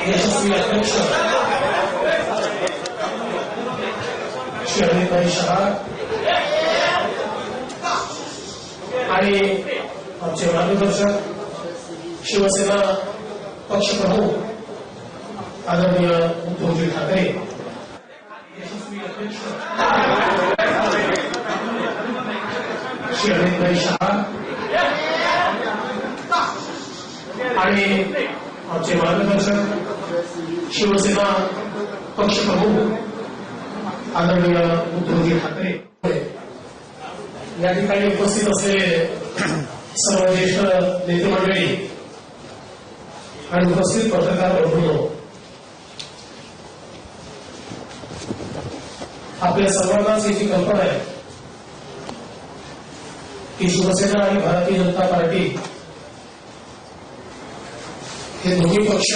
यशस्वी अध्यक्ष श्री अनिलभाई शहा आणि आमचे मार्गदर्शक शिवसेना पक्षप्रमुख आदरणीय उद्धवजी ठाकरे, यशस्वी अध्यक्ष श्री अनिलभाई शहा आणि आमचे मार्गदर्शक शिवसेना पक्षप्रमुख आदरणीय उद्धवजी ठाकरे, या ठिकाणी उपस्थित असलेले सर्व ज्येष्ठ नेते मंडळी आणि उपस्थित पत्रकार बंधूंनो, आपल्या सर्वांनाच याची कल्पना आहे की शिवसेना आणि भारतीय जनता पार्टी हे दोन्ही पक्ष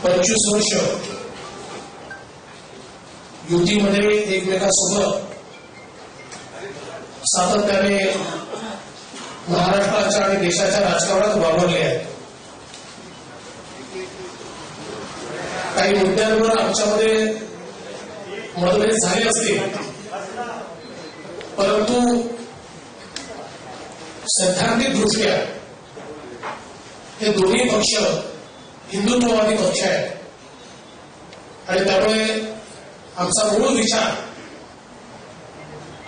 25 वर्ष युतीमध्ये एकमेकांसोबत सातत्याने महाराष्ट्राच्या आणि देशाच्या राजकारणात वावरले आहेत. काही मुद्द्यांवर आमच्यामध्ये मतभेद झाले असतील, परंतु सैद्धांतिक दृष्ट्या हे दोन्ही पक्ष हिंदुत्ववादी पक्ष आहेत आणि त्यामुळे आमचा मूळ विचार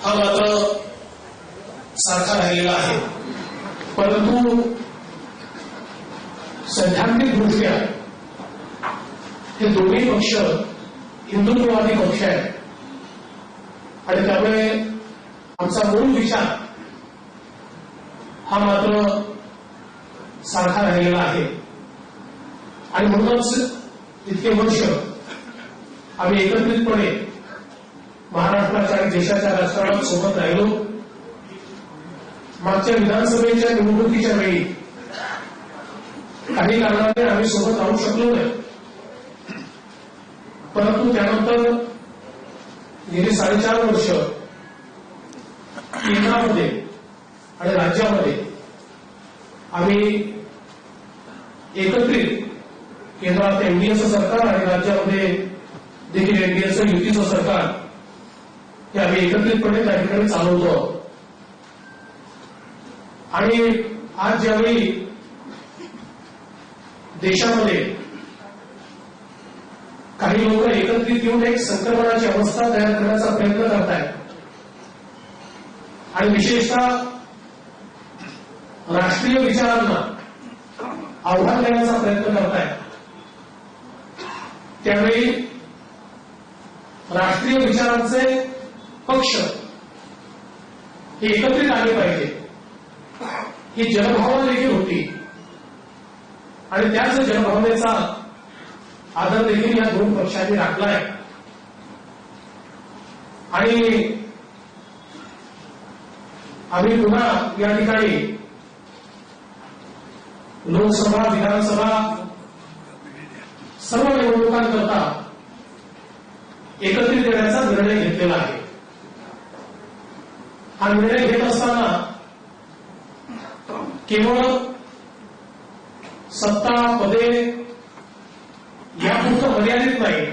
हा मात्र सारखा राहिलेला आहे. परंतु सैद्धांतिक दृष्ट्या हे दोन्ही पक्ष हिंदुत्ववादी पक्ष आहेत आणि त्यामुळे आमचा मूळ विचार हा मात्र सारखा राहिलेला आहे आणि म्हणूनच इतके वर्ष आम्ही एकत्रितपणे महाराष्ट्राच्या आणि देशाच्या राजकारणात सोबत राहिलो. मागच्या विधानसभेच्या निवडणुकीच्या वेळी काही कारणाने आम्ही सोबत राहू शकलो नाही, परंतु त्यानंतर गेली 4.5 वर्ष केंद्रामध्ये आणि राज्यामध्ये आम्ही एकत्रित, केंद्रात एनडीएचं सरकार आणि राज्यामध्ये देखील एनडीएचं युतीचं सरकार हे आम्ही एकत्रितपणे त्या ठिकाणी चालवतो. आणि आज ज्यावेळी देशामध्ये काही लोक एकत्रित येऊन एक संक्रमणाची अवस्था तयार करण्याचा प्रयत्न करत आहेत आणि विशेषतः राष्ट्रीय विचारांना आव्हान देण्याचा प्रयत्न करत आहेत, त्यावेळी राष्ट्रीय विचारांचे पक्ष हे एकत्रित आले पाहिजे ही जनभावना देखील होती आणि त्याच जनभावनेचा आदर देखील या दोन पक्षांनी राखलाय. आणि आम्ही पुन्हा या ठिकाणी लोकसभा, विधानसभा सर्व निवडणुकांकरता एकत्रित येण्याचा निर्णय घेतलेला आहे. हा निर्णय घेत असताना केवळ सत्ता पदे यापुरतं मर्यादित नाही,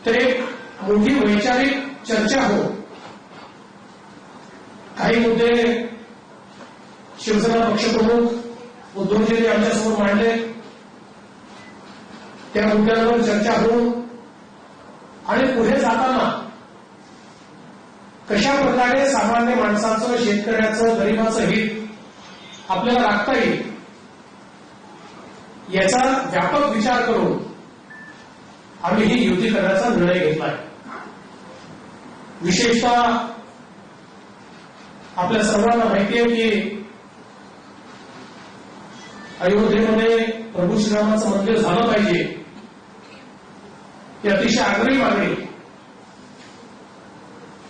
तर एक मोठी वैचारिक चर्चा हो. काही मुद्दे शिवसेना पक्षप्रमुख उद्धवजींनी आमच्यासमोर मांडले, त्या मुद्द्यांवर चर्चा होऊन आणि पुढे जाताना कशा प्रकारे सामान्य माणसाचं, शेतकऱ्याचं, गरिबाचं हित आपल्याला राखता येईल याचा व्यापक विचार करून आम्ही ही युती करण्याचा निर्णय घेतलाय. विशेषतः आपल्या सर्वांना माहिती आहे की अयोध्येमध्ये प्रभू श्रीरामाचं मंदिर झालं पाहिजे ही अतिशय आग्रही मागणी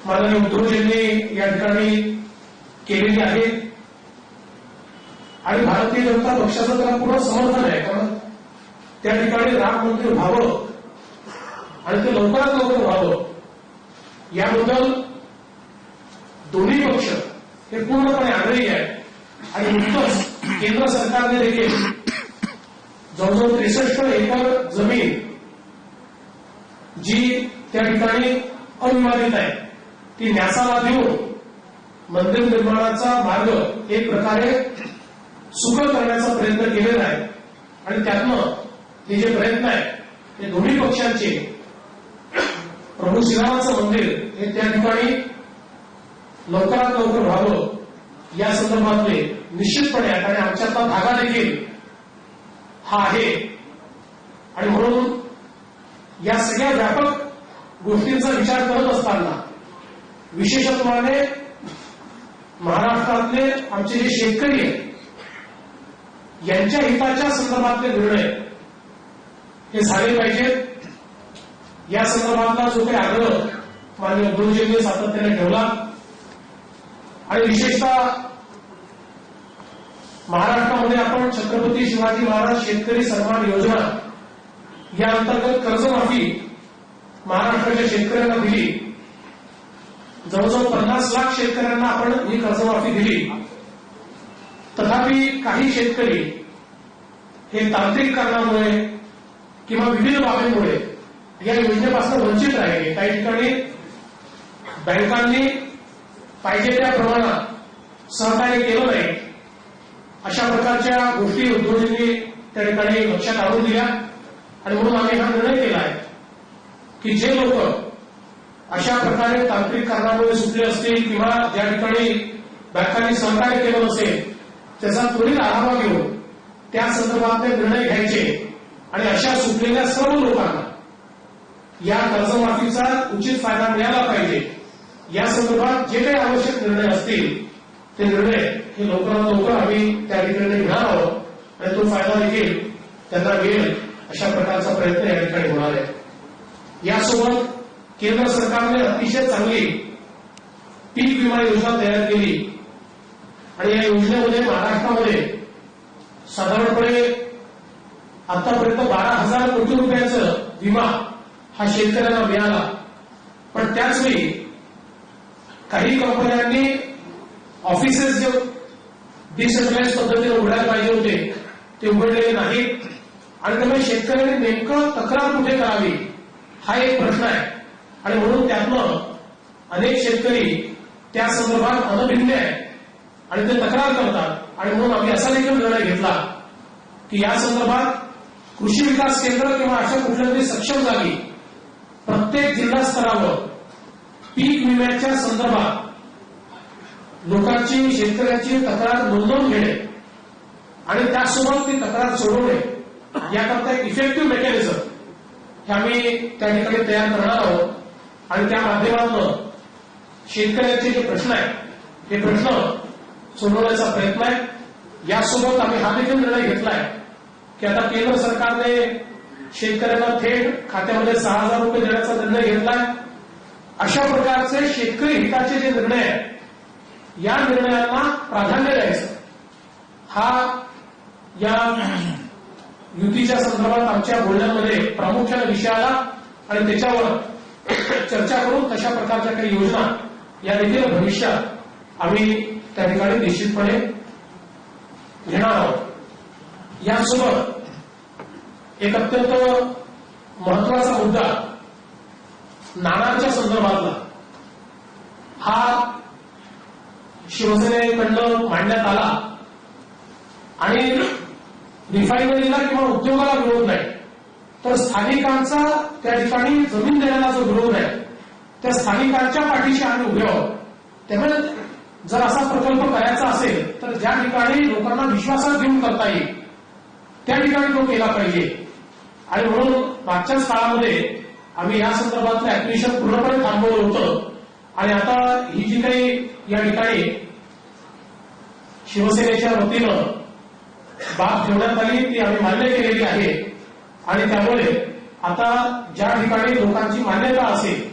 माननीय उद्धवजींनी या ठिकाणी केलेली आहे आणि भारतीय जनता पक्षाचं त्याला पूर्ण समर्थन आहे. कारण त्या ठिकाणी राम मंदिर व्हावं आणि ते लवकरात लवकर व्हावं याबद्दल दोन्ही पक्ष हे पूर्णपणे आग्रही आहेत आणि नुकतंच केंद्र सरकारने देखील जवळजवळ 63 एकर जमीन जी त्या ठिकाणी अविवादित आहे ती न्यासाला देऊन मंदिर निर्माणाचा मार्ग एक प्रकारे सुकर करण्याचा प्रयत्न केलेला आहे. आणि त्यातनं हे जे प्रयत्न आहे ते दोन्ही पक्षांचे प्रभू श्रीरामाचं मंदिर हे त्या ठिकाणी लवकरात लवकर व्हावं या संदर्भातले निश्चितपणे आहेत. आणि आमच्यातला धागा देखील हा आहे. आणि म्हणून या सगळ्या व्यापक गोष्टींचा विचार करत असताना विशेषत्वाने महाराष्ट्रातले आमचे जे शेतकरी आहेत यांच्या हिताच्या संदर्भातले निर्णय हे झाले पाहिजेत. या संदर्भातला जो काही आग्रह माननीय उद्धवजींनी सातत्याने ठेवला आणि विशेषतः महाराष्ट्रामध्ये आपण छत्रपती शिवाजी महाराज शेतकरी सन्मान योजना या अंतर्गत कर्जमाफी महाराष्ट्राच्या शेतकऱ्यांना दिली. जवळजवळ 50 लाख शेतकऱ्यांना आपण ही कर्जमाफी दिली. तथापि काही शेतकरी हे तांत्रिक कारणामुळे किंवा विविध बाबींमुळे या योजनेपासून वंचित राहिले. काही ठिकाणी बँकांनी पाहिजे त्या प्रमाणात सहकार्य केलं नाही. अशा प्रकारच्या गोष्टी उद्योजकांनी त्या ठिकाणी लक्षात आणून दिल्या. आणि म्हणून आम्ही हा निर्णय केला आहे की जे लोक अशा प्रकारे तांत्रिक कारणामुळे सुटले असतील किंवा ज्या ठिकाणी बँकांनी सहकार्य केलं नसेल त्याचा त्वरित आढावा घेऊन त्या संदर्भातले निर्णय घ्यायचे आणि अशा सुटलेल्या सर्व लोकांना या कर्जमाफीचा उचित फायदा मिळाला पाहिजे. या संदर्भात जे काही आवश्यक निर्णय असतील ते निर्णय हे लवकरात लवकर आम्ही त्या ठिकाणी घेणार आहोत आणि तो फायदा देखील त्यांना मिळेल अशा प्रकारचा प्रयत्न या ठिकाणी होणार आहे. यासोबत केंद्र सरकारने अतिशय चांगली पीक विमा योजना तयार केली आणि या योजनेमध्ये महाराष्ट्रामध्ये साधारणपणे आतापर्यंत 12,000 कोटी रुपयाचं विमा हा शेतकऱ्यांना मिळाला. पण त्याचवेळी काही कंपन्यांनी ऑफिसेस जे डिसेंट्रलाइज पद्धतीने उघडायला पाहिजे होते ते उघडलेले नाहीत. आणि त्यामुळे शेतकऱ्यांनी नेमकं तक्रार कुठे करावी हा एक प्रश्न आहे. आणि म्हणून त्यातनं अनेक शेतकरी त्या संदर्भात अनभिज्ञ आहेत आणि ते तक्रार करतात. आणि म्हणून आम्ही असा देखील निर्णय घेतला की या संदर्भात कृषी विकास केंद्र किंवा अशा कुठल्या तरी सक्षम जागी प्रत्येक जिल्हा स्तरावर पीक विम्याच्या संदर्भात लोकांची शेतकऱ्यांची तक्रार नोंदवून घेणे आणि त्यासोबत ती तक्रार सोडवणे याकरता एक इफेक्टिव्ह मेकॅनिझम हे आम्ही त्या ठिकाणी तयार करणार आहोत. आणि त्या माध्यमातून शेतकऱ्यांचे जे प्रश्न आहेत हे प्रश्न सोडवण्याचा प्रयत्न आहे. यासोबत आम्ही हा देखील निर्णय घेतलाय की आता केंद्र सरकारने शेतकऱ्यांना थेट खात्यामध्ये 6,000 रुपये देण्याचा निर्णय घेतलाय. अशा प्रकारचे शेतकरी हिताचे जे निर्णय आहेत या निर्णयांना प्राधान्य द्यायचं हा या युतीच्या संदर्भात आमच्या बोलण्यामध्ये प्रामुख्याने विषय आला. आणि त्याच्यावर चर्चा करून तशा प्रकारच्या काही योजना या देखील भविष्यात आम्ही त्या ठिकाणी निश्चितपणे घेणार आहोत. यासोबत एक अत्यंत महत्वाचा मुद्दा नाणारच्या संदर्भातला हा शिवसेनेकडनं मांडण्यात आला. आणि रिफायनरीला किंवा उद्योगाला विरोध नाही तर स्थानिकांचा त्या ठिकाणी जमीन देण्याला जो विरोध आहे त्या स्थानिकांच्या पाठीशी आम्ही उभे आहोत. त्यामुळे जर असा प्रकल्प करायचा असेल तर ज्या ठिकाणी लोकांना विश्वासात घेऊन करता येईल त्या ठिकाणी तो केला पाहिजे. आणि म्हणून मागच्याच काळामध्ये आम्ही या संदर्भातलं ऍप्लिकेशन पूर्णपणे थांबवलं होतं. आणि आता ही जी काही या ठिकाणी शिवसेनेच्या वतीनं बाब ठेवण्यात आली ती आम्ही मान्य केलेली आहे. आणि त्यामुळे आता ज्या ठिकाणी लोकांची मान्यता असेल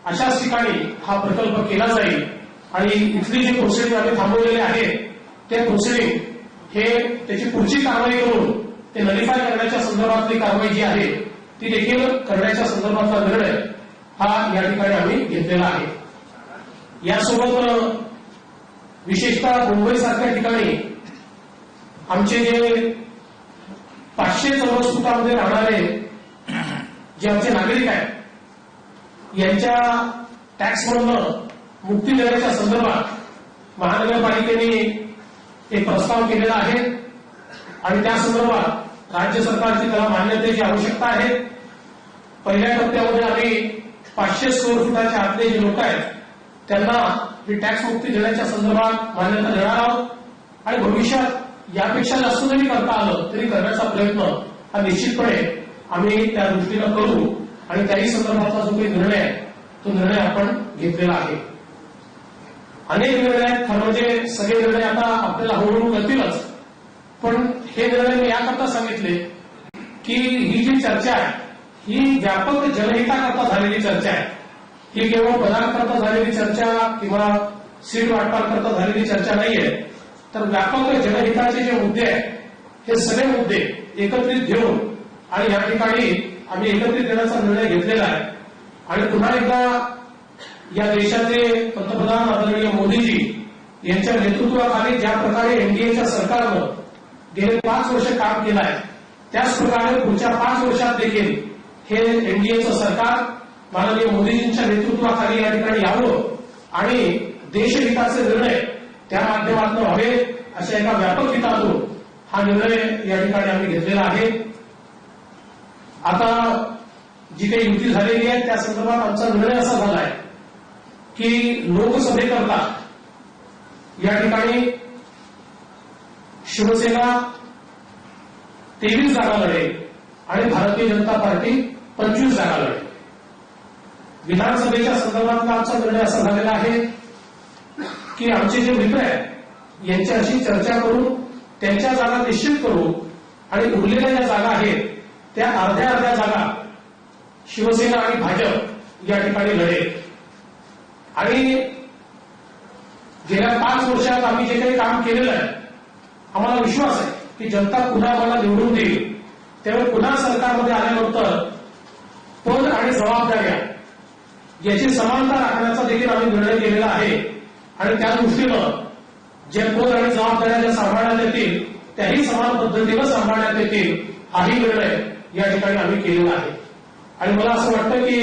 अशाच ठिकाणी हा प्रकल्प केला जाईल. आणि इथली जी प्रोसिडिंग आम्ही थांबवलेली आहे ते प्रोसिडिंग हे त्याची पुढची कारवाई करून ते नलिफाय करण्याच्या संदर्भातली कारवाई जी आहे ती देखील करण्याच्या संदर्भातला निर्णय हा या ठिकाणी आम्ही घेतलेला आहे. यासोबत विशेषतः मुंबईसारख्या ठिकाणी आमचे जे 500 500 चौरस फुटामध्ये राहणारे जे आमचे नागरिक आहेत यांच्या टॅक्समधून मुक्ती देण्याच्या संदर्भात महानगरपालिकेने एक प्रस्ताव केलेला आहे आणि त्या संदर्भात राज्य सरकारची त्याला मान्यतेची आवश्यकता आहे. पहिल्या टप्प्यामध्ये आम्ही 500 स्क्वेअर फुटाच्या आतले जे लोक आहेत त्यांना ही टॅक्स मुक्ती देण्याच्या संदर्भात मान्यता देणार आहोत आणि भविष्यात यापेक्षा जास्त जरी करता आलं तरी करण्याचा प्रयत्न हा निश्चितपणे आम्ही त्या दृष्टीनं करू आणि त्याही संदर्भातला जो काही निर्णय आहे तो निर्णय आपण घेतलेला आहे. अनेक निर्णय आहेत, खरं म्हणजे सगळे निर्णय आता आपल्याला हळूहळू करतीलच, पण हे निर्णय मी याकरता सांगितले की ही जी चर्चा आहे ही व्यापक जनहिताकरता झालेली चर्चा आहे. ही केवळ पदांकरता झालेली चर्चा किंवा सीट वाटपाकरता झालेली चर्चा नाहीये, तर व्यापक जनहिताचे जे मुद्दे आहेत हे सगळे मुद्दे एकत्रित घेऊन आणि या ठिकाणी आम्ही एकत्रित देण्याचा निर्णय घेतलेला आहे. आणि पुन्हा एकदा या देशाचे पंतप्रधान आदरणीय मोदीजी यांच्या नेतृत्वाखाली ज्या प्रकारे एनडीएच्या सरकारनं गेले 5 वर्ष काम केलं आहे त्याच प्रकारे पुढच्या 5 वर्षात देखील हे एनडीएचं सरकार माननीय मोदीजींच्या नेतृत्वाखाली या ठिकाणी यावं आणि देशहिताचे निर्णय त्या माध्यमातून व्हावे अशा एका व्यापक हितातून हा निर्णय या ठिकाणी आम्ही घेतलेला आहे. आता जी काही युती झालेली आहे त्या संदर्भात आमचा निर्णय असा झाला आहे की लोकसभेकरता या ठिकाणी शिवसेना 23 जागा लढेल आणि भारतीय जनता पार्टी 25 जागा लढेल. विधानसभेच्या संदर्भातला आमचा निर्णय असा झालेला आहे की आमचे जे मित्र आहेत यांच्याशी चर्चा करून त्यांच्या जागा निश्चित करू आणि उरलेल्या ज्या जागा आहेत त्या अर्ध्या जागा शिवसेना आणि भाजप या ठिकाणी लढेल. आणि गेल्या 5 वर्षात आम्ही जे काही काम केलेलं आहे आम्हाला विश्वास आहे की जनता पुन्हा आम्हाला निवडून देईल. त्यामुळे पुन्हा सरकारमध्ये आल्यानंतर पद आणि जबाबदाऱ्या याची समानता राखण्याचा देखील आम्ही निर्णय केलेला आहे आणि त्या दृष्टीनं जे पद आणि जबाबदाऱ्या ज्या सांभाळण्यात येतील त्याही समान पद्धतीनं सांभाळण्यात येतील हाही निर्णय या ठिकाणी आम्ही केलेला आहे. आणि मला असं वाटतं की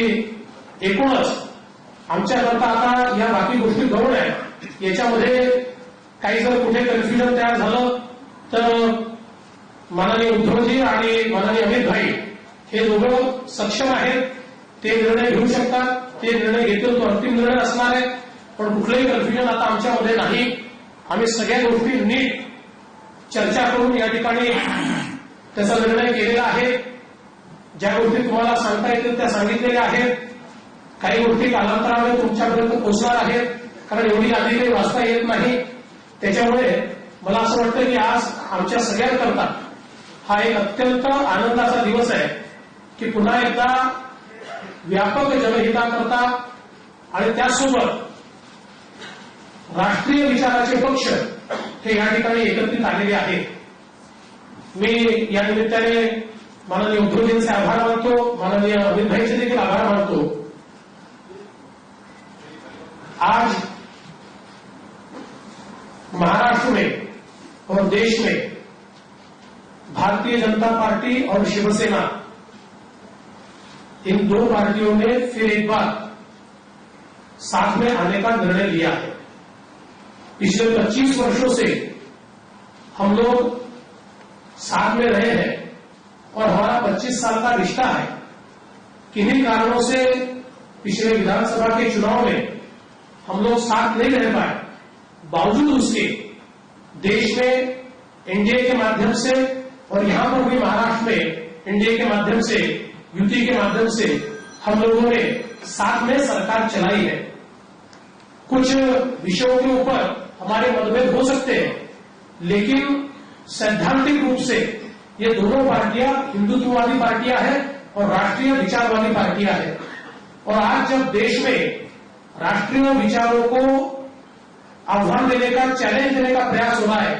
एकूणच आमच्याकरता आता या बाकी गोष्टी गौण आहेत. याच्यामध्ये काही जर कुठे कन्फ्युजन तयार झालं तर माननीय उद्धवजी आणि माननीय अमित भाई हे दोघं सक्षम आहेत, ते निर्णय घेऊ शकतात. ते निर्णय घेतील तो अंतिम निर्णय असणार आहे, पण कुठलंही कन्फ्युजन आता आमच्यामध्ये नाही. आम्ही सगळ्या गोष्टी नीट चर्चा करून या ठिकाणी त्याचा निर्णय केलेला आहे. ज्या गोष्टी तुम्हाला सांगता येतील त्या सांगितलेल्या आहेत. काही गोष्टी कालांतराने तुमच्यापर्यंत पोहोचणार आहेत, कारण एवढी यादी काही वाचता येत नाही. त्याच्यामुळे मला असं वाटतं की आज आमच्या सगळ्यांकरता हा एक अत्यंत आनंदाचा दिवस आहे की पुन्हा एकदा व्यापक जनहिताकरता आणि त्यासोबत राष्ट्रीय विचाराचे पक्ष हे या ठिकाणी एकत्रित आलेले आहेत. मी या निमित्ताने माननीय उद्धवजींचे आभार मानतो, माननीय अमित भाईचे देखील आभार मानतो. आज महाराष्ट्र में और देश में भारतीय जनता पार्टी और शिवसेना इन दो पार्टियों ने फिर एक बार साथ में आने का निर्णय लिया है. पिछले 25 वर्षों से हम लोग साथ में रहे हैं और हमारा 25 साल का रिश्ता है. किन्हीं कारणों से पिछले विधानसभा के चुनाव में हम लोग साथ नहीं रह पाए. बावजूद उसके देश में एनडीए के माध्यम से और यहां पर भी महाराष्ट्र में एनडीए के माध्यम से, यूटी के माध्यम से हम लोगों ने साथ में सरकार चलाई है. कुछ विषयों के ऊपर हमारे मतभेद हो सकते हैं, लेकिन सैद्धांतिक रूप से ये दोनों पार्टियां हिंदुत्ववादी पार्टियां हैं और राष्ट्रीय विचारवादी पार्टियां हैं. और आज जब देश में राष्ट्रीय विचारों को आह्वान देने का, चैलेंज देने का प्रयास हो रहा है,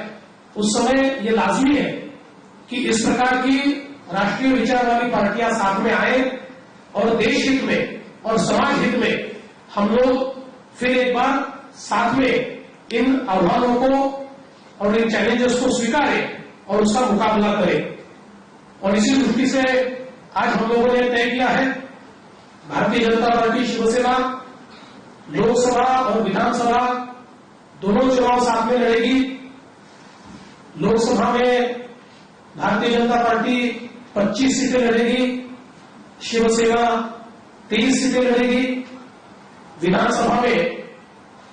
उस समय ये लाजमी है कि इस प्रकार की राष्ट्रीय विचारवादी पार्टियां साथ में आए और देश हित में और समाज हित में हम लोग फिर एक बार साथ में इन आह्वानों को और इन चैलेंजेस को स्वीकारें और उसका मुकाबला करें. और इसी दृष्टि से आज हम लोगों ने तय किया है, भारतीय जनता पार्टी शिवसेना लोकसभा और विधानसभा दोनों चुनाव साथ में लड़ेगी। लोकसभा में भारतीय जनता पार्टी 25 सीटें लड़ेगी, शिवसेना 23 सीटें लड़ेगी। विधानसभा में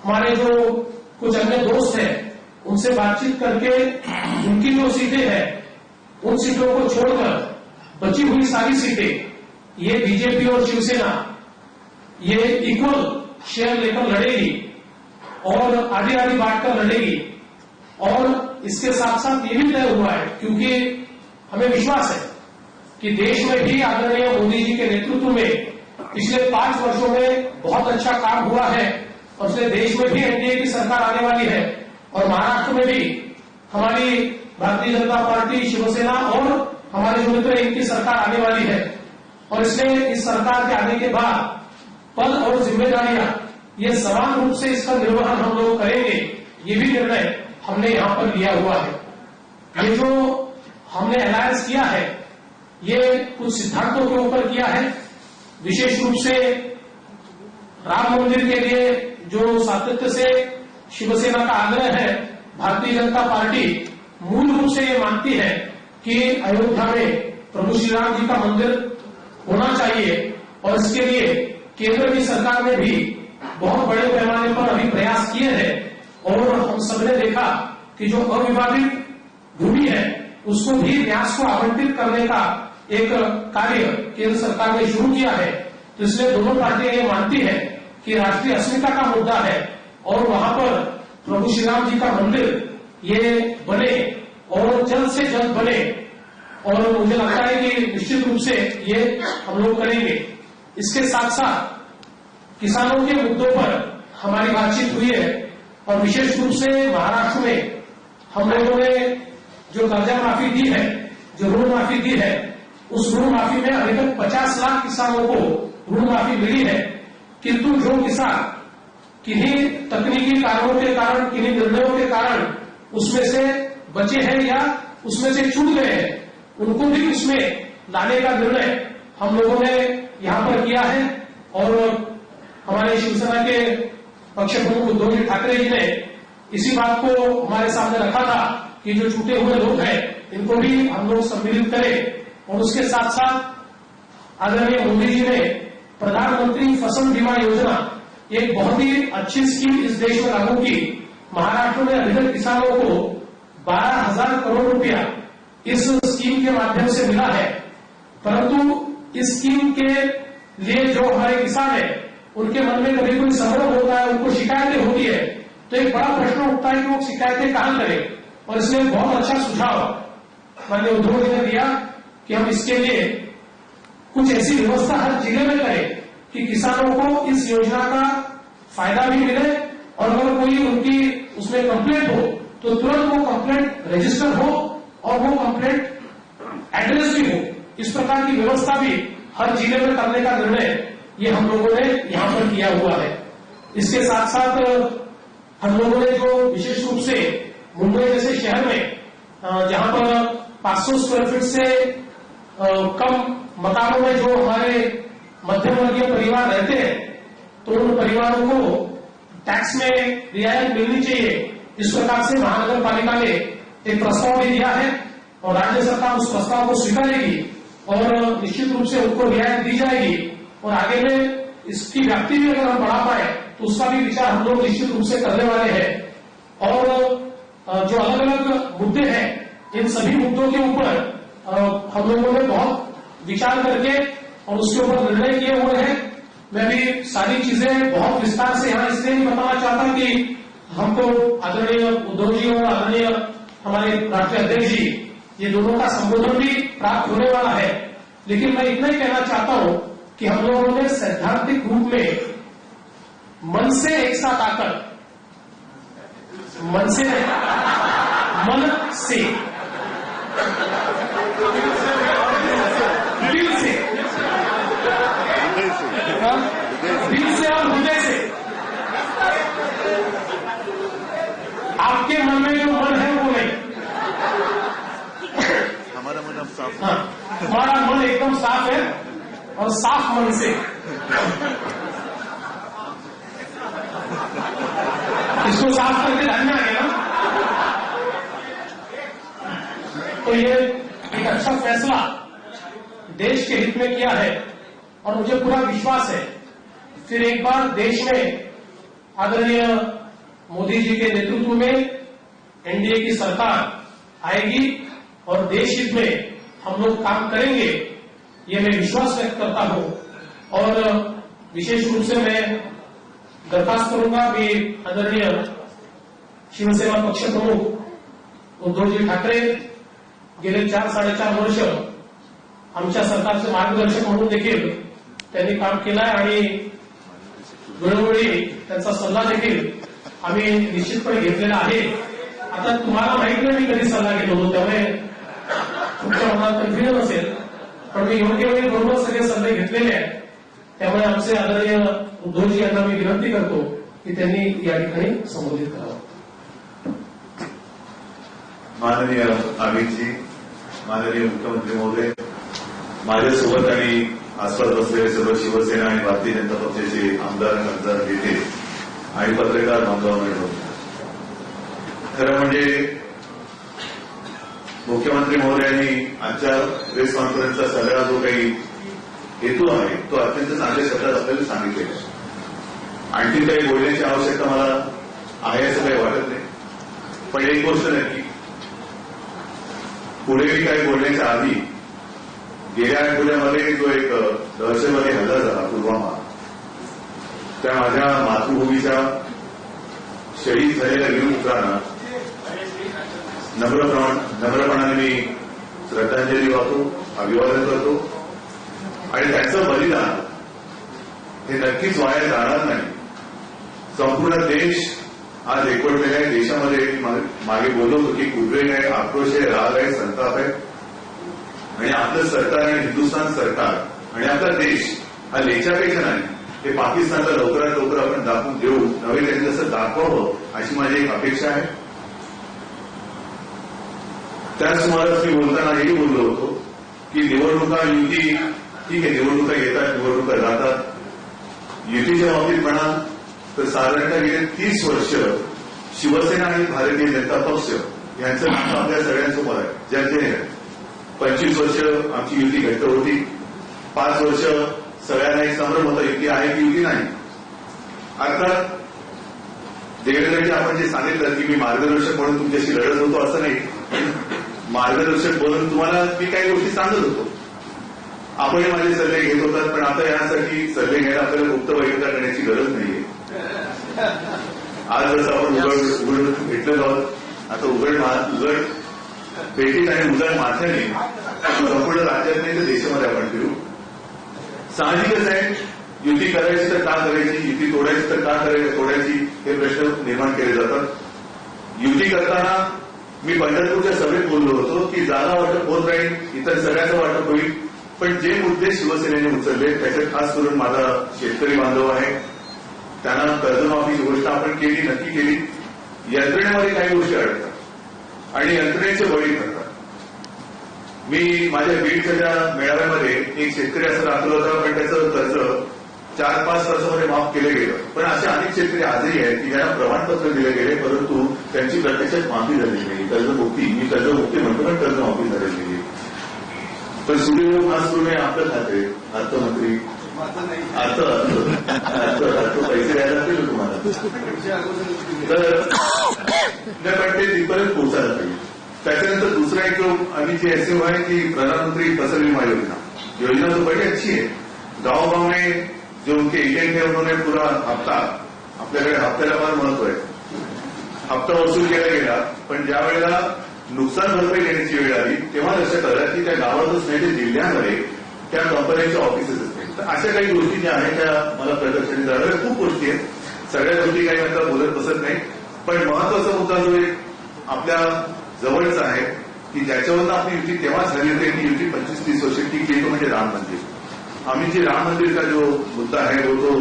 हमारे जो कुछ अन्य दोस्त हैं उनसे बातचीत करके उनकी जो सीटें हैं उन सीटों को छोड़कर बची हुई सारी सीटें ये बीजेपी और शिवसेना ये इक्वल शेयर लेकर लड़ेगी और आधी आधी बांटकर लड़ेगी। और इसके साथ साथ ये भी तय हुआ है, क्योंकि हमें विश्वास है कि देश में भी आदरणीय मोदी जी के नेतृत्व में पिछले 5 वर्षों में बहुत अच्छा काम हुआ है और इसलिए देश में भी एनडीए की सरकार आने वाली है और महाराष्ट्र में भी हमारी भारतीय जनता पार्टी शिवसेना और हमारे जो मित्र इनकी सरकार आने वाली है। और इसलिए इस सरकार के आने के बाद पद और जिम्मेदारियां ये समान रूप से इसका निर्वहन हम लोग करेंगे, ये भी निर्णय हमने यहां पर लिया हुआ है। ये जो हमने अलायंस किया है ये कुछ सिद्धांतों के ऊपर किया है, विशेष रूप से राम मंदिर के लिए जो सातत्य से शिवसेना का आग्रह है। भारतीय जनता पार्टी मूल रूप से ये मानती है कि अयोध्या में प्रभु श्री राम जी का मंदिर होना चाहिए और इसके लिए केंद्र की सरकार ने भी बहुत बड़े पैमाने पर अभी प्रयास किए हैं और हम सबने देखा कि जो अविवादित भूमि है उसको भी न्यास को आवंटित करने का एक कार्य केंद्र सरकार ने शुरू किया है। तो इसलिए दोनों पार्टियां ये मानती है कि राष्ट्रीय अस्मिता का मुद्दा है और वहां पर प्रभु श्री राम जी का मंदिर ये बने और जल्द से जल्द बने। और मुझे लगता है कि निश्चित रूप से ये हम लोग करेंगे। इसके साथ साथ किसानों के मुद्दों पर हमारी बातचीत हुई है और विशेष रूप से महाराष्ट्र में हम लोगों ने जो कर्जा माफी दी है, जो ऋण माफी दी है, उस ऋण माफी में अभी तक 50 लाख किसानों को ऋण माफी मिली है। किंतु जो किसान किन्हीं तकनीकी कारणों के कारण, किन्हीं निर्णयों के कारण उसमें से बचे हैं या उसमें से छूट गए हैं, उनको भी उसमें लाने का निर्णय हम लोगों ने यहां पर किया है। और हमारे शिवसेना के पक्ष प्रमुख उद्धव जी ठाकरे जी ने इसी बात को हमारे सामने रखा था कि जो छूटे हुए लोग हैं इनको भी हम लोग सम्मिलित करें। और उसके साथ साथ आदरणीय मोदी जी ने प्रधानमंत्री फसल बीमा योजना एक बहुत ही अच्छी स्कीम इस देश में लागू की। महाराष्ट्र में अभी तक किसानों को 12,000 करोड़ रुपया इस स्कीम के माध्यम से मिला है, परंतु इस स्कीम के लिए जो हमारे किसान है उनके मन में कभी कोई संभव होता है, उनको शिकायतें होती है, तो एक बड़ा प्रश्न उठता है कि वो शिकायतें कहां करें। और इसलिए बहुत अच्छा सुझाव माननीय उद्धव जी ने दिया कि हम इसके लिए कुछ ऐसी व्यवस्था हर जिले में करें कि किसानों को इस योजना का फायदा भी मिले और अगर कोई उनकी उसमें कंप्लेंट हो तो तुरंत वो कंप्लेंट रजिस्टर हो और वो कंप्लेंट एड्रेस भी हो। इस प्रकार की व्यवस्था भी हर जिले में करने का निर्णय ये हम लोगों ने यहां पर किया हुआ है। इसके साथ साथ हम लोगों ने जो विशेष रूप से मुंबई जैसे शहर में जहां पर 500 स्क्वायर फीट से कम मकानों में जो हमारे मध्यम वर्गीय परिवार रहते हैं तो उन परिवारों को टैक्स में रियायत मिलनी चाहिए। इस प्रकार से महानगर पालिका ने एक प्रस्ताव भी दिया है और राज्य सरकार उस प्रस्ताव को स्वीकारेगी और निश्चित रूप से उनको रियायत दी जाएगी। और आगे में इसकी व्याप्ति भी अगर हम बढ़ा पाए तो उसका भी विचार हम लोग निश्चित रूप से करने वाले हैं। और जो अलग अलग मुद्दे हैं इन सभी मुद्दों के ऊपर हम लोगों ने बहुत विचार करके और उसके ऊपर निर्णय किए हुए हैं। मैं भी सारी चीजें बहुत विस्तार से यहाँ इसलिए नहीं बताना चाहता कि हमको आदरणीय उद्धव जी और आदरणीय हमारे राष्ट्रीय अध्यक्ष जी ये दोनों का संबोधन भी प्राप्त होने वाला है, लेकिन मैं इतना ही कहना चाहता हूं कि हम लोगों ने सैद्धांतिक रूप में मन से एक साथ आकर मन से दिल से और हृदय से आपके मन में जो मन है वो नहीं, हाँ, हमारा मन एकदम साफ है और साफ मन से इसको साफ करके ध्यान में आ गया ना। तो ये एक अच्छा फैसला देश के हित में किया है और मुझे पूरा विश्वास है फिर एक बार देश में आदरणीय मोदी जी के नेतृत्व में एनडीए की सरकार आएगी और देश हित में हम लोग काम करेंगे, ये मैं विश्वास व्यक्त करता हूं। और विशेष रूप से मैं दरखास्त करूंगा कि आदरणीय शिवसेना पक्ष प्रमुख उद्धवजी ठाकरे गेले 4-4.5 वर्ष आमच्या सरकारचे मार्गदर्शक म्हणून देखील त्यांनी काम केलं आहे आणि वेळोवेळी त्यांचा सल्ला देखील आम्ही निश्चितपणे घेतलेला आहे। आता तुम्हाला माहित नाही मी कधी सल्ला घेत होतो, त्यामुळे तुमच्या मनात कन्फ्युजन असेल, पण मी योग्य वेळी बरोबर सगळे सल्ले घेतलेले आहेत। त्यामुळे आमचे आदरणीय उद्धवजी यांना मी विनंती करतो की त्यांनी या ठिकाणी संबोधित करावं। माननीय अमितजी, माननीय मुख्यमंत्री महोदय, माझ्यासोबत आणि आसपास बसलेले सर्व शिवसेना आणि भारतीय जनता पक्षाचे आमदार खासदार नेते आणि पत्रकार बांधवांनो, खरं म्हणजे मुख्यमंत्री महोदयांनी आजच्या प्रेस कॉन्फरन्सचा सगळा जो काही हेतू आहे तो अत्यंत चांगल्या शब्दात आपल्याला सांगितलेला आहे। आणखी काही बोलण्याची आवश्यकता मला आहे असं काही वाटत नाही, पण एक गोष्ट नक्की, पुढे मी काही बोलण्याच्या आधी गेल्या आठवड्यामध्ये जो एक दहशतवादी हल्ला झाला पुलवामा, त्या माझ्या मातृभूमीच्या शहीद झालेल्या वीर पुत्रांना नम्रपणाने मी श्रद्धांजली वाहतो, अभिवादन करतो आणि त्यांचं बलिदान हे नक्कीच वाया जाणार नाही। संपूर्ण देश आज एकवटलेला आहे। देशामध्ये मागे बोललो होतो की उद्वेग आहे, आक्रोश आहे, राग आहे, संताप आहे आणि आपलं सरकार आणि हिंदुस्थान सरकार आणि आपला देश हा लेच्यापेक्षा नाही, हे पाकिस्तानला लवकरात लवकर आपण दाखवून देऊ, नव्हे त्यांनी जसं दाखवावं अशी माझी एक अपेक्षा आहे। त्याच सुमारास मी बोलताना हेही बोललो होतो की निवडणुका युती ठीक आहे, निवडणुका येतात, निवडणुका जातात। युतीच्या बाबतीत म्हणाल तर साधारणतः गेले 30 वर्ष शिवसेना आणि भारतीय जनता पक्ष यांचं नातं आपल्या सगळ्यांसमोर आहे, जनतेने आहे। 25 वर्ष आमची युती घट्ट होती, 5 वर्ष सगळ्यांना एक संभ्रम होता युती आहे की युती नाही। अर्थात देवेंद्रजी आपण जे सांगितलं की मी मार्गदर्शक म्हणून तुमच्याशी लढत होतो असं नाही, मार्गदर्शक म्हणून तुम्हाला मी काही गोष्टी सांगत होतो, आपणही माझे सल्ले घेत होतात, पण आता यासाठी सल्ले घ्यायला आपल्याला मुक्त वैधता करण्याची गरज नाहीये। आज जसं आपण उघड भेटलेलो आहोत, आता उघड भेटीत आणि उघड माथ्याने संपूर्ण राज्यात नाही तर देशामध्ये आपण फिरू। साहजिकच आहे, युती करायची तर का करायची, युती तोडायची तर का तोडायची हे प्रश्न निर्माण केले जातात। युती करताना मी पंढरपूरच्या सभेत बोललो होतो की जागा वाटप होत राहील, इतर सगळ्याचं वाटप होईल, पण जे मुद्दे शिवसेनेने उचलले त्याच्यात खास करून माझा शेतकरी बांधव आहे, त्यांना कर्जमाफीची गोष्ट आपण केली, नक्की केली। यंत्रणेमध्ये काही गोष्टी अडकतात आणि यंत्रणेचे बळी ठरतात। मी माझ्या बीडच्या त्या मेळाव्यामध्ये एक शेतकरी असं दाखवलं होता, पण त्याचं कर्ज 4-5 तासामध्ये माफ केलं गेलं, पण असे अनेक शेतकरी आजही आहेत की ज्यांना प्रमाणपत्र दिले गेले परंतु त्यांची प्रत्यक्षात माफी झालेली नाही, कर्जमुक्ती, मी कर्जमुक्ती म्हणतो पण कर्जमाफी झालेली नाही। पण सुदैव खास करून आपलं खाते अर्थमंत्री अर्थ पैसे द्यायला लागतील तुम्हाला, तर पण ते तिथपर्यंत पोहोचायला पाहिजे। त्याच्यानंतर दूसरा एक जो अभी जी ऐसे हुआ है कि प्रधानमंत्री फसल बीमा योजना तो बड़ी अच्छी है। गांव गांव में जो उनके एजेंट है उन्होंने पूरा हफ्ता, आपल्याकडे हप्त्याला फार महत्व आहे, हप्ता वसूल केला गेला, पण ज्या वेळेला नुकसान भरपाई देण्याची वेळ आली तेव्हा लक्षात आलं की त्या गावातच नाही ते जिल्ह्यामध्ये त्या कंपन्यांचे ऑफिसेस असतील। तर अशा काही गोष्टी ज्या आहेत त्या मला प्रदर्शनी जाणवल्या, खूप गोष्टी आहेत, सगळ्या गोष्टी काही आता बोलत बसत नाही, पण महत्वाचा मुद्दा जो एक आपल्या जवळचा आहे की ज्याच्यावरून आपली युती तेव्हा झाली होती की युती 25-30 वर्ष टिकली, तो म्हणजे राम मंदिर। आम्ही जे राम मंदिर का जो मुद्दा है वो तो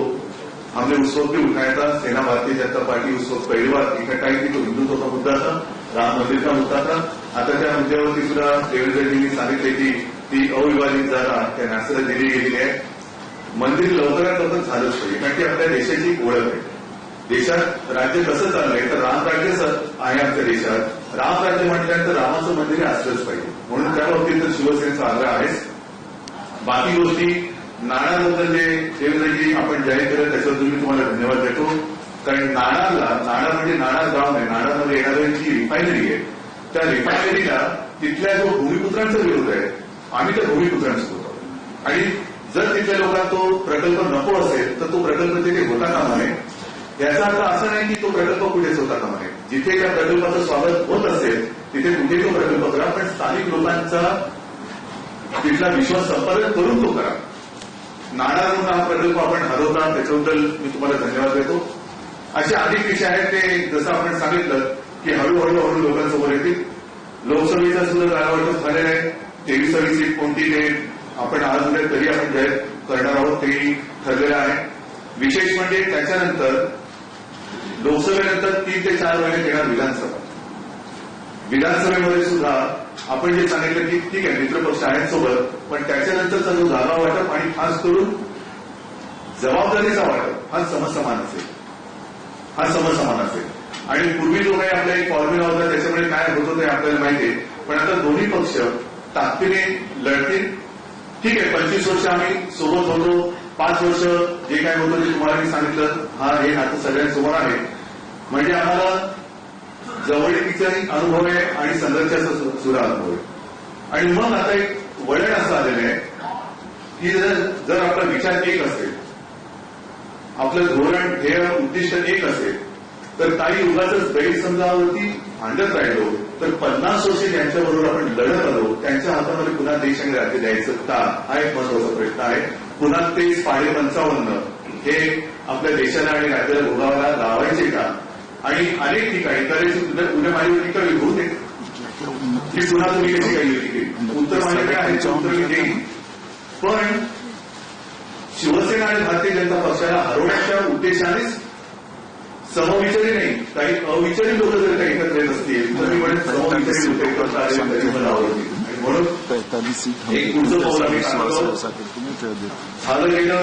हमने उस वक्त भी उठाया था, सेना भारतीय जनता पार्टी उस वक्त पहली बार इकट्ठा आई थी, तो हिंदुत्व का मुद्दा था, राम मंदिर का मुद्दा था। आता त्या मुद्द्यावरती सुद्धा देवेंद्रजींनी सांगितले की ती अविभाजित जागा त्या नॅसला दिली गेलेली आहे. मंदिर लवकरात लवकर झालंच पाहिजे, कारण की आपल्या देशाची एक ओळख आहे. देशात राज्य कसं चाललंय तर रामराज्यच आहे आपल्या देशात. रामराज्य म्हटल्यानंतर रामाचं मंदिर हे असलंच पाहिजे, म्हणून त्या बाबतीत तर शिवसेनेचा आग्रह आहेच. बाकी गोष्टी नाणाबद्दल जे देवेंद्रजी आपण जाहीर केलं त्याच्याबद्दल मी तुम्हाला धन्यवाद देतो. कारण नाणार म्हणजे नाणार गाव नाही, नाणारमध्ये येणारी जी रिफायनरी आहे त्या रिफायनरीला तिथल्या जो भूमिपुत्रांचा विरोध आहे, आम्ही त्या भूमिपुत्रांचा होतो. आणि जर तिथल्या लोकांना तो प्रकल्प नको असेल तर तो प्रकल्प तिथे होता कामा नये. याचा अर्थ असा नाही की तो प्रकल्प कुठेच होता कामा नये. जिथे त्या प्रकल्पाचं स्वागत होत असेल तिथे कुठे तो प्रकल्प करा, पण स्थानिक लोकांचा तिथला विश्वास संपादन करून तो करा. नाणार म्हणून हा प्रकल्प आपण हरवला, त्याच्याबद्दल मी तुम्हाला धन्यवाद देतो. असे अनेक विषय आहेत ते जसं आपण सांगितलं की हळूहळू लोकांसमोर येतील. लोकसभेचा सुद्धा जागावाटप झालेला आहे. 23 सीट कोणती ते आपण आज उद्या तरी आपण जाहीर करणार आहोत, तेही ठरलेलं आहे. विशेष म्हणजे त्याच्यानंतर लोकसभेनंतर 3 ते 4 महिने येणार विधानसभा. विधानसभेमध्ये सुद्धा आपण जे सांगितलं की ठीक आहे मित्रपक्ष आहेत सोबत, पण त्याच्यानंतरचा जो जागा वाटप आणि खास करून जबाबदारीचा वाटप हा समसमान असेल. आणि पूर्वी जो काही आपला एक फॉर्म्युला होता त्याच्यामुळे काय होतं ते आपल्याला माहिती आहे. पण आता दोन्ही पक्ष ताकदीने लढतील. ठीक आहे 25 वर्ष आम्ही सोबत होतो, 5 वर्ष जे काय होतं ते तुम्हाला मी सांगितलं. हे नातं सगळ्यांसमोर आहे. म्हणजे आम्हाला जवळीकीचाही अनुभव आहे आणि संघर्षाचा सुद्धा अनुभव आहे. आणि मग आता एक वळण असं आलेलं आहे की जर आपला विचार एक असेल, आपलं धोरण ध्येय उद्दिष्ट एक असेल, तर काही उगाचच गैरसमजावरती भांडत राहिलो तर 50 वर्षे ज्यांच्याबरोबर आपण लढत आलो त्यांच्या हातामध्ये पुन्हा देश आणि राज्य द्यायचं का, हा एक महत्वाचा प्रश्न आहे. पुन्हा ते 55 हे आपल्या देशाला आणि राज्याला भोगावायला लावायचे का. आणि अनेक ठिकाणी कदाचित उद्या माझी टीका होऊ दे की पुन्हा तुम्ही कशी काही युती केली, उत्तर माझ्याकडे आहे ते उत्तर मी देईन. पण शिवसेना आणि भारतीय जनता पक्षाला हरवण्याच्या उद्देशानेच समविचारी नाही, काही अविचारी लोक जर काही एकत्र येत असतील तर मी म्हणेन समविचारी लोक एकत्र आले तरी मला आवडतील. आणि म्हणून एक पुढचं पाऊल आम्ही टाकतो. झालं गेलं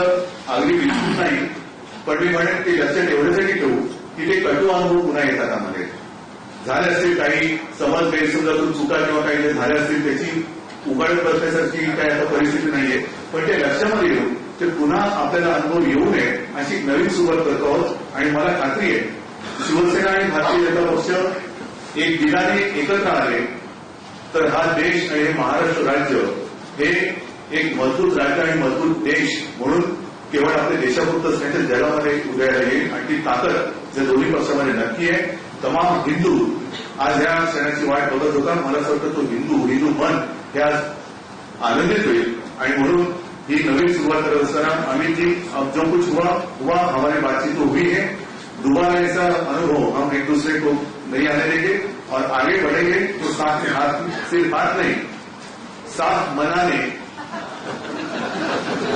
अगदी विचार नाही, पण मी म्हणेन ते लक्षात एवढ्यासाठी ठेवू की ते कटू अनुभव पुन्हा येतात आम्हाला. झाले असतील काही समज गैरसमजातून चुका किंवा काही जे झाले असतील त्याची उघड बसण्यासारखी काय आता परिस्थिती नाहीये, पण ते लक्षामध्ये येऊन ते पुन्हा आपल्याला अनुभव येऊ नये अशी नवीन सुरुवात करतो आहोत. आणि मला खात्री आहे शिवसेना आणि भारतीय जनता पक्ष एक दिलाने एकत्र आले तर हा देश आणि हे महाराष्ट्र राज्य हे एक मजबूत राज्य आणि मजबूत देश म्हणून केवळ आपल्या देशापुरतंच त्यांच्या जगामध्ये उदयाला येईल. आणि ती ताकद ज्या दोन्ही पक्षामध्ये नक्की आहे. तमाम हिंदू आज या क्षणाची वाट बघत होता. मला असं वाटतं तो हिंदू मन हे आज आनंदित होईल. आणि म्हणून ही नवीन सुरुवात करत असताना अमित जी अब जो कुछ हुआ हमारी बातचीत तो हुई है. दोबारा ऐसा अनुभव हम एक दूसरे को नहीं आने देंगे और आगे बढ़ेंगे तो साथ में हाथ से बात नहीं, साथ मनाने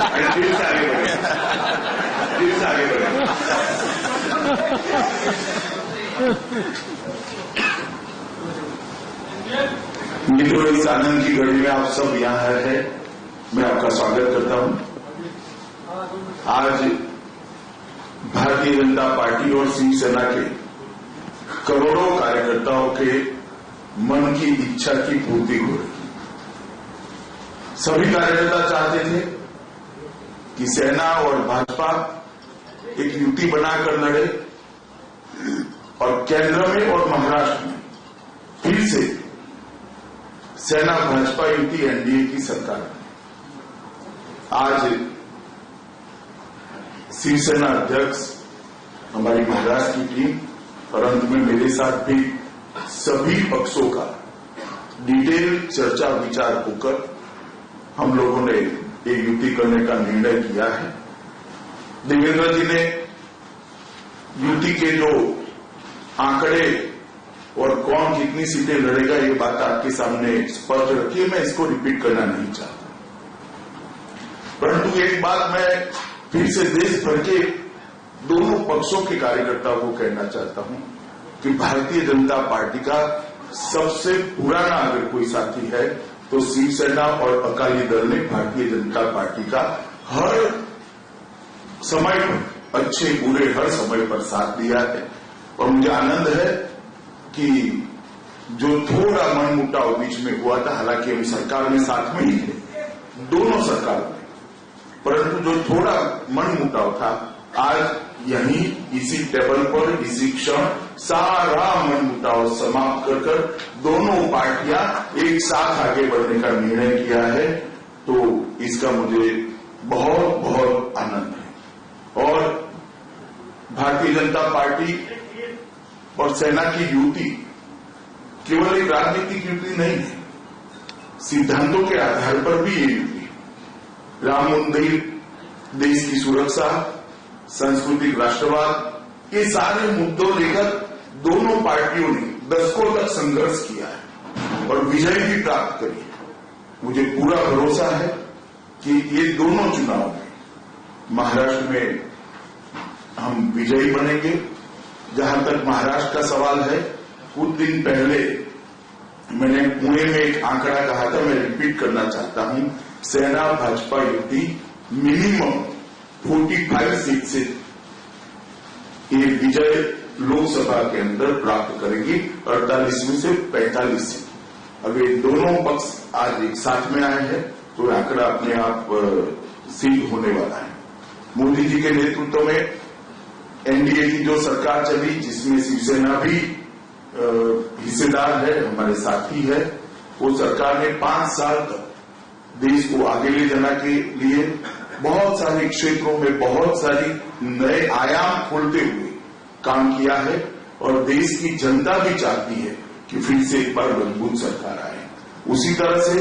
और दिल से आगे बढ़े, दिल से आगे बढ़े. मित्रों, इस आनंद की घड़ी में आप सब यहाँ हैं, मैं आपका स्वागत करता हूं. आज भारतीय जनता पार्टी और शिवसेना के करोड़ों कार्यकर्ताओं के मन की इच्छा की पूर्ति हो रही. सभी कार्यकर्ता चाहते थे कि सेना और भाजपा एक युति बनाकर लड़े और केंद्र में और महाराष्ट्र में फिर से सेना भाजपा युति एनडीए की सरकार. आज शिवसेना अध्यक्ष, हमारी महाराष्ट्र की टीम और अंत में मेरे साथ भी सभी पक्षों का डिटेल चर्चा विचार होकर हम लोगों ने ये युति करने का निर्णय किया है. देवेंद्र जी ने युति के जो आंकड़े और कौन कितनी सीटें लड़ेगा ये बात आपके सामने स्पष्ट रखी है, मैं इसको रिपीट करना नहीं चाहता. परंतु एक बात मैं फिर से देश भर के दोनों पक्षों के कार्यकर्ताओं को कहना चाहता हूं कि भारतीय जनता पार्टी का सबसे पुराना अगर कोई साथी है तो शिवसेना और अकाली दल ने भारतीय जनता पार्टी का हर समय पर, अच्छे बुरे हर समय पर साथ दिया है। और मुझे आनंद है कि जो थोड़ा मनमुटाव बीच में हुआ था, हालांकि हम सरकार में साथ में ही थे, दोनों सरकार में, परंतु जो थोड़ा मनमुटाव था, आज यहीं इसी टेबल पर इसी क्षण सारा मनमुटाव समाप्त कर दोनों पार्टियां एक साथ आगे बढ़ने का निर्णय किया है। तो इसका मुझे बहुत बहुत आनंद है। और भारतीय जनता पार्टी और सेना की युति केवल एक राजनीतिक युति नहीं है, सिद्धांतों के आधार पर भी ये युति, राम मंदिर, देश की सुरक्षा, सांस्कृतिक राष्ट्रवाद, ये सारे मुद्दों लेकर दोनों पार्टियों ने दशकों तक संघर्ष किया है और विजय भी प्राप्त करी है। मुझे पूरा भरोसा है कि ये दोनों चुनाव में महाराष्ट्र में हम विजयी बनेंगे। जहां तक महाराष्ट्र का सवाल है, कुछ दिन पहले मैंने पुणे में एक आंकड़ा कहा था, मैं रिपीट करना चाहता हूं, सेना भाजपा युति मिनिमम 45 सीट से ये विजय लोकसभा के अंदर प्राप्त करेगी, 48 में से 45 सीट। अब ये दोनों पक्ष आज एक साथ में आए हैं तो आंकड़ा अपने आप सिद्ध होने वाला है। मोदी जी के नेतृत्व में एनडीए की जो सरकार चली, जिसमें शिवसेना भी हिस्सेदार है, हमारे साथी है, वो सरकार ने 5 साल तक देश को आगे ले जाने के लिए बहुत सारे क्षेत्रों में बहुत सारी नए आयाम खोलते हुए काम किया है। और देश की जनता भी चाहती है कि फिर से एक बार मजबूत सरकार आए। उसी तरह से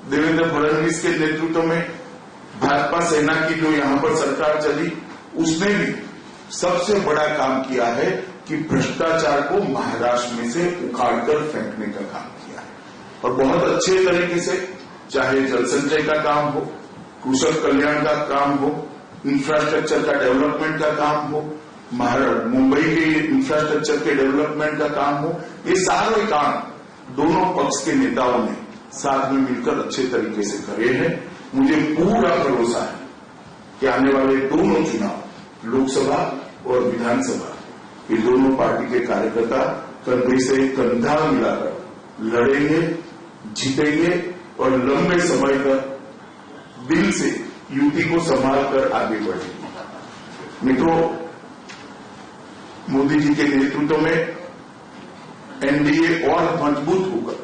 देवेंद्र फडणवीस के नेतृत्व में भाजपा सेना की जो यहां पर सरकार चली, उसने भी सबसे बड़ा काम किया है कि भ्रष्टाचार को महाराष्ट्र में से उखाड़कर फेंकने का काम किया है। और बहुत अच्छे तरीके से, चाहे जल संचय का काम हो, कृषक कल्याण का काम हो, इंफ्रास्ट्रक्चर का डेवलपमेंट का काम हो, मुंबई के इंफ्रास्ट्रक्चर के डेवलपमेंट का काम हो, ये सारे काम दोनों पक्ष के नेताओं ने साथ में मिलकर अच्छे तरीके से करे हैं। मुझे पूरा भरोसा है कि आने वाले दोनों चुनाव, लोकसभा और विधानसभा, ये दोनों पार्टी के कार्यकर्ता कंधे से कंधा मिलाकर लड़ेंगे, जीतेंगे और लंबे समय तक दिल से युति को संभालकर आगे बढ़ेंगे। मित्रों, मोदी जी के नेतृत्व में एनडीए और मजबूत होकर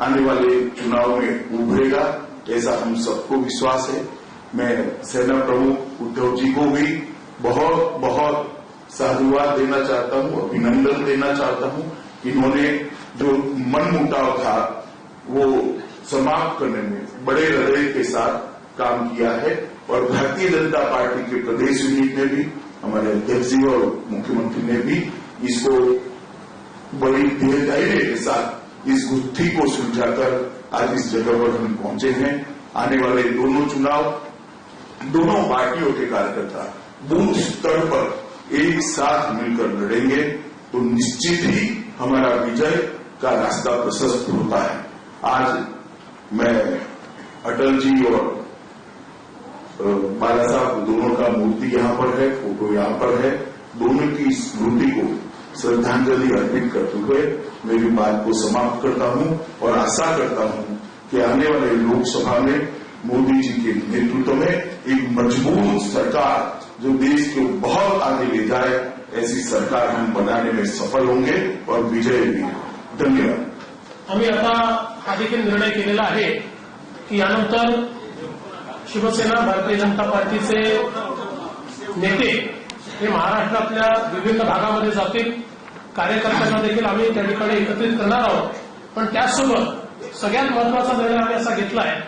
आने वाले चुनाव में उभरेगा, ऐसा हम सबको विश्वास है। मैं सेना प्रमुख उद्धव जी को भी बहुत बहुत साधुवाद देना चाहता हूं, अभिनंदन देना चाहता हूं। इन्होंने जो मनमुटाव था वो समाप्त करने में बड़े हृदय के साथ काम किया है। और भारतीय जनता पार्टी के प्रदेश यूनिट ने भी, हमारे अध्यक्ष जी और मुख्यमंत्री ने भी इसको बड़ी धैर्य के साथ इस गुत्थी को सुलझाकर आज इस जगह पर हम पहुंचे हैं। आने वाले दोनों चुनाव दोनों पार्टियों के कार्यकर्ता बूथ स्तर पर एक साथ मिलकर लड़ेंगे तो निश्चित ही हमारा विजय का रास्ता प्रशस्त होता है। आज मैं अटल जी और बाला साहब दोनों का मूर्ति यहां पर है, फोटो यहां पर है, दोनों की स्मृति को श्रद्धांजलि अर्पित करते हुए मेरी बात को समाप्त करता हूं और आशा करता हूं कि आने वाले लोकसभा में मोदी जी के नेतृत्व में एक मजबूत सरकार जो देश को बहुत आगे ले जाए, ऐसी सरकार हम बनाने में सफल होंगे और विजय भी। धन्यवाद। आम्ही आता हा देखील निर्णय केलेला आहे की यानंतर शिवसेना, भारतीय जनता पार्टीचे नेते हे महाराष्ट्रातल्या विभिन्न भागामध्ये जातील, कार्यकर्त्यांना देखील आम्ही त्या ठिकाणी एकत्रित करणार आहोत। पण त्याचसोबत सगळ्यात महत्वाचा निर्णय आम्ही असा घेतला आहे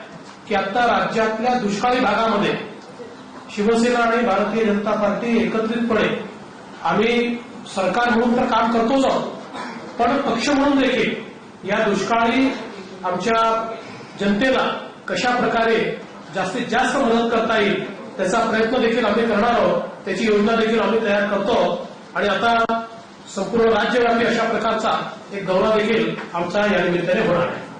की आता राज्यातल्या दुष्काळी भागामध्ये शिवसेना आणि भारतीय जनता पार्टी एकत्रितपणे आम्ही सरकार म्हणून तर काम करतोच आहोत, पण पक्ष म्हणून देखील या दुष्काळी आमच्या जनतेला कशा प्रकारे जास्तीत जास्त मदत करता येईल त्याचा प्रयत्न देखील आम्ही करणार आहोत। त्याची योजना देखील आम्ही तयार करतो आहोत। आणि आता संपूर्ण राज्यव्यापी अशा प्रकारचा एक दौरा देखील आमचा या निमित्ताने होणार आहे.